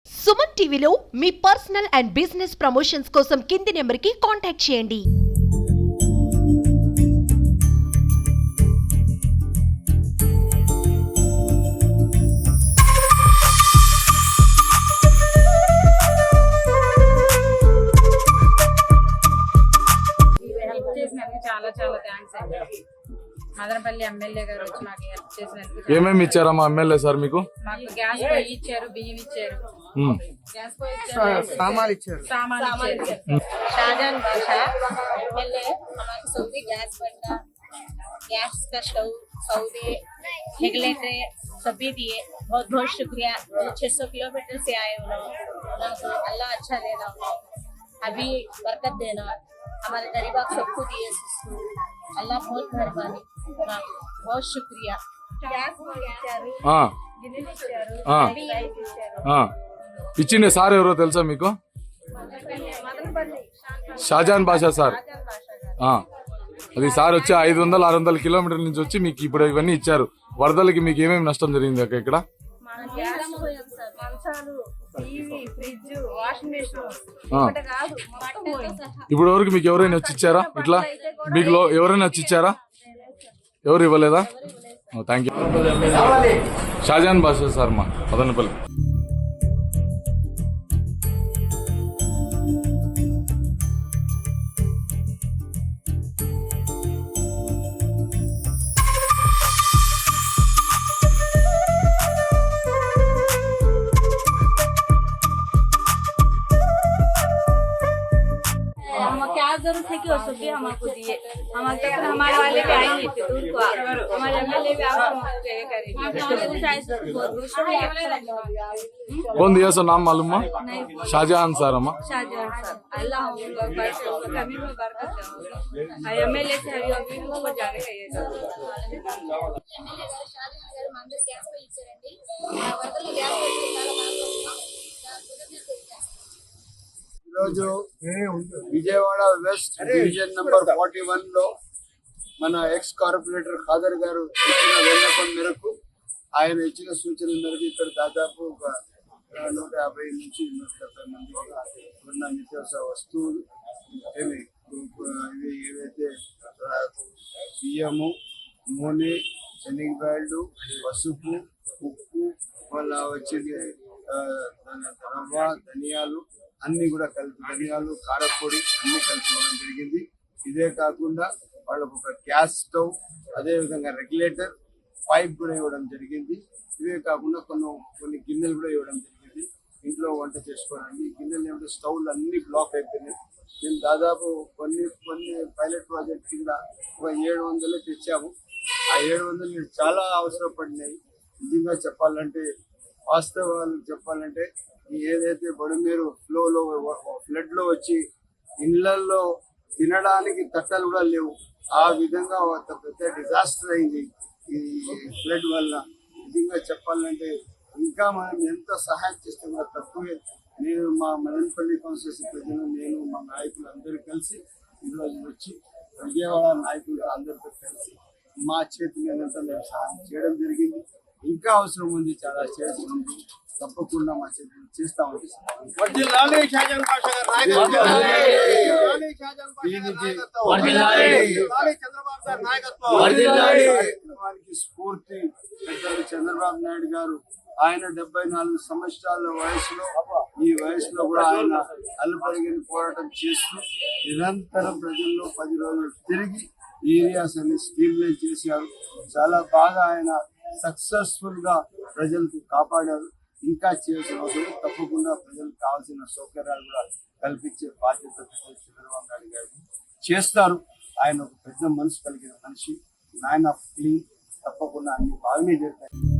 సుమన్ టీవీలో మీ personal and business promotions కోసం కింది నెంబర్కి కాంటాక్ట్ చేయండి. చాలా చాలా థ్యాంక్స్ అండి. మదనపల్లి ఎమ్మెల్యే గారు వచ్చి మాకు హెల్ప్ చేసినందుకు. ఏమేమి ఇచ్చారమ్మా ఎమ్మెల్యే సార్ మీకు? మాకు గ్యాస్ పొయ్యి ఇచ్చారు, బియ్యం ఇచ్చారు, గ్యాస్ పొయ్యి ఇచ్చారు, సామాన్లు ఇచ్చారు. शाहजहां बादशाह एमएलए हमारे सऊदी गैस बनना, गैस का स्टोव, सऊदी रेगुलेटर सभी दिए. बहुत बहुत शुक्रिया. 600 किलोमीटर से आए उन्होंने, अल्लाह अच्छा देना उन्हें, अभी बरकत देना. हमारे गरीबा सबको दिए, अल्लाह बहुत मेहरबानी, बहुत शुक्रिया. ఇచ్చిండే సార్ ఎవరో తెలుసా మీకు? షాజహాన్ బాషా సార్. అది సార్ వచ్చి 500-600 కిలోమీటర్ల నుంచి వచ్చి మీకు ఇప్పుడు ఇవన్నీ ఇచ్చారు. వరదలకి మీకు ఏమేమి నష్టం జరిగింది అక్క ఇక్కడ? ఇప్పుడు వరకు మీకు ఎవరైనా వచ్చి ఇచ్చారా? ఇట్లా మీకు ఎవరైనా వచ్చి ఇచ్చారా? ఎవరు ఇవ్వలేదా? Thank you. Shahjahan Basha sir మా మదనపల్లి. क्या जरूरत है कि वो सब भी हमको दिए. हमारे वाले भी आएंगे दूर को, हमारे एमएलए भी आपको कौन दिया सो नाम मालूम? शाहजहान सर अम्मा. शाहजहान सर. अल्लाह कभी में बरकत दे. एमएलए से अभी ऊपर जाने का ये एमएलए గారు షాజహాన్ గారు మా అందరికి గ్యాస్ పొయ్యి ఇచ్చారండి. వరదలు గ్యాస్ పొయ్యి ఈరోజు విజయవాడ వెస్ట్ డివిజన్ నంబర్ 41 లో మన ఎక్స్ కార్పొరేటర్ ఖాదర్ గారు ఇచ్చిన విన్నపం మేరకు, ఆయన ఇచ్చిన సూచనల మేరకు ఇక్కడ దాదాపు ఒక 150 నుంచి 170 మంది ఉన్న నిత్యావసర వస్తువులు ఇవి ఏవైతే బియ్యము, నూనె, శనగబ్యాళ్ళు, పసుపు, ఉప్పు, వాళ్ళ వచ్చేది రవ్వ, ధనియాలు అన్ని కూడా కలిపి, ధనియాలు, కారపొడి అన్ని కలుపుకోవడం జరిగింది. ఇదే కాకుండా వాళ్ళకు ఒక గ్యాస్ స్టవ్, అదేవిధంగా రెగ్యులేటర్, పైప్ కూడా ఇవ్వడం జరిగింది. ఇవే కాకుండా కొన్ని గిన్నెలు కూడా ఇవ్వడం జరిగింది ఇంట్లో వంట చేసుకోవడానికి. గిన్నెలు ఏమిటంటే స్టవ్లు అన్ని బ్లాక్ అయిపోయినాయి. మేము దాదాపు కొన్ని పైలట్ ప్రాజెక్ట్ కింద ఒక 700 తెచ్చాము. ఆ 700 చాలా అవసరం పడినాయి. నిజంగా చెప్పాలంటే, వాస్తవాలు చెప్పాలంటే, ఏదైతే బొడమేరు ఫ్లడ్ లో వచ్చి ఇళ్లలో తినడానికి తట్టలు కూడా లేవు, ఆ విధంగా పెద్ద డిజాస్టర్ అయింది ఈ ఫ్లడ్ వల్ల. నిజంగా చెప్పాలంటే ఇంకా మనం ఎంత సహాయం చేస్తే కూడా తక్కువే. నేను మా మదనపల్లి కాన్స్టిట్యూన్సీ ప్రజలు, నేను మా నాయకులు అందరూ కలిసి ఈరోజు వచ్చి విజయవాడ నాయకులు అందరితో కలిసి మా చేతులంతా మేము సహాయం చేయడం జరిగింది. ఇంకా అవసరం ఉంది, చాలా చేసి ఉంది, తప్పకుండా మా చేతులు చేస్తామని స్ఫూర్తి చంద్రబాబు నాయుడు గారు. ఆయన 74 సంవత్సరాల వయసులో, ఈ వయసులో కూడా ఆయన అల్లుపరిగిన పోరాటం చేస్తూ నిరంతరం ప్రజల్లో 10 రోజులు తిరిగి ఏరియాస్ అన్ని స్టీమ్లైజ్ చేశారు. చాలా బాగా ఆయన సక్సెస్ఫుల్ గా ప్రజలకు కాపాడారు. ఇంకా చేయాల్సిన అవసరం, తప్పకుండా ప్రజలకు కావాల్సిన సౌకర్యాలు కూడా కల్పించే బాధ్యత చంద్రబాబు నాయుడు గారు చేస్తారు. ఆయన ఒక పెద్ద మనసు కలిగిన మనిషి, మ్యాన్ ఆఫ్ క్లీన్. తప్పకుండా అన్ని బాగానే జరుగుతాయి.